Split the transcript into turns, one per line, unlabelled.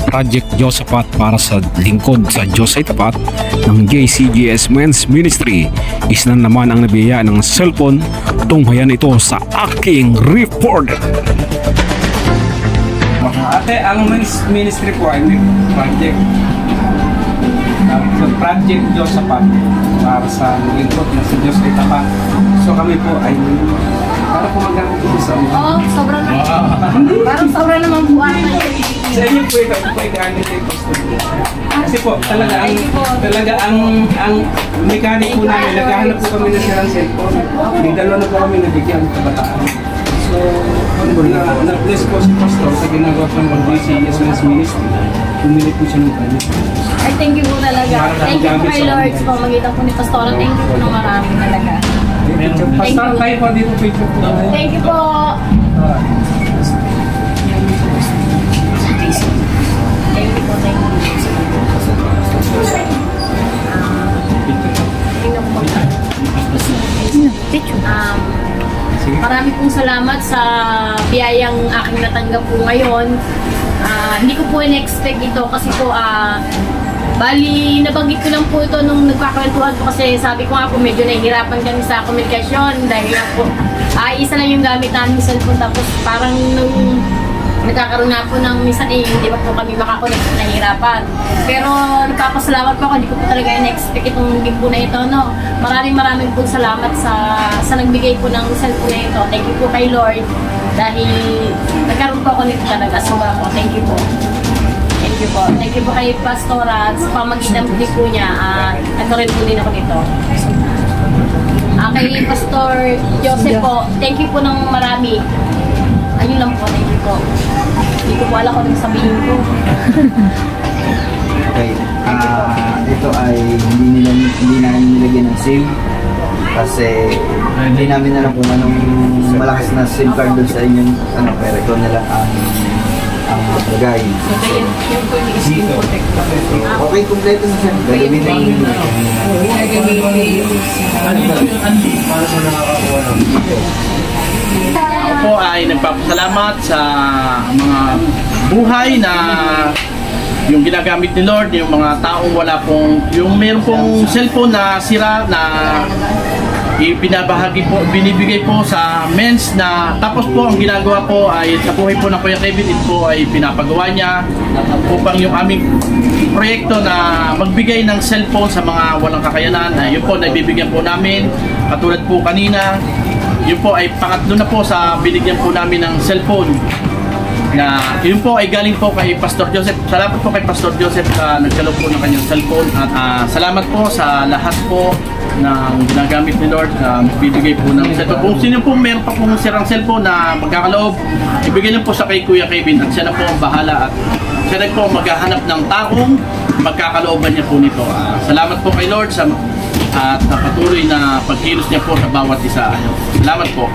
Project Diyos Tapat para sa lingkod sa Diyos ay tapat ng JCGS Men's Ministry. Isa na naman ang nabiyaya ng cellphone. Tunghayan ito sa aking report.
Ate, ang Men's Ministry po ay project. Project Diyos Tapat para sa lingkod na sa Diyos ay tapat. So kami po ay para po magkakaroon po sa
sobrang parang sobrang naman po
sa inyo po ito po i-gamit ay pastor. Kasi po talaga ang mechanic po namin, naghahanap po kami na sirang cellphone. May dalawa na po kami nabigyan ng kabataan. So, na-bless po si pastor sa ginagawa po ng JCGS Men's Ministry. Pumili po siya ng kanya.
Ay, thank you po talaga. Thank you po kay Lord sa pamagitan po ni Pastora. Thank you po ng marami talaga.
Pastor, tayo po dito picture po.
Thank you po. Thank you po, thank you. Marami pong salamat sa biyayang aking natanggap po ngayon. Hindi ko po in-expect ito kasi po bali, nabanggit ko lang po ito nung nagkakwentuhan po kasi sabi ko nga po medyo nahihirapan kami sa komunikasyon dahil nga po isa lang yung gamit namin cellphone tapos parang nung nagkakaroon na po ng minsan hindi pa po kami makakonect, nahihirapan. Pero nagpapasalamat po ako, hindi ko po talaga in-expect itong gift na ito, no? Maraming po salamat sa nagbigay po ng cellphone na ito. Thank you po kay Lord dahil nagkaroon po ako nito talaga. Sobra po, thank you po. Thank you po. Thank you po kay Pastora sa pamagitan po niya. Nagkaroon po din ako nito. Kay Pastor Joseph po, thank you po ng marami. Ayun lang po, thank you po. Hindi ko po alam kung anong sabihin ko.
Okay, ito ay hindi namin nilagyan ng SIM kasi hindi namin alam kung anong malakas na SIM card doon sa inyong pero ito na lang ang lagay.
So, yun po yung screen protector.
Okay, kompleto na siya. Gagawin na yun.
Para sa nakakakuha ng video. Ako po ay nagpapasalamat sa mga buhay na yung ginagamit ni Lord, yung mga taong wala pong, yung meron pong cellphone na sira na ibinabahagi po, binibigay po sa men's na tapos po ang ginagawa po ay sa buhay po ng Kuya Kevin, ito po ay pinapagawa niya upang yung aming proyekto na magbigay ng cellphone sa mga walang kakayanan, yun po naibibigyan po namin katulad po kanina. Yun po ay pangatlo na po sa binigyan po namin ng cellphone na yun po ay galing po kay Pastor Joseph. Salamat po kay Pastor Joseph sa nagkaloob po ng kanyang cellphone at salamat po sa lahat po ng ginagamit ni Lord na bibigay po ng cellphone. Kung sino po meron pa pong sirang cellphone na magkakaloob, ibigay lang po sa kay Kuya Kevin at siya na po ang bahala at siya na po maghahanap ng taong magkakalooban niya po nito. Salamat po kay Lord at patuloy na pagkilos niya po sa bawat isa. Salamat po.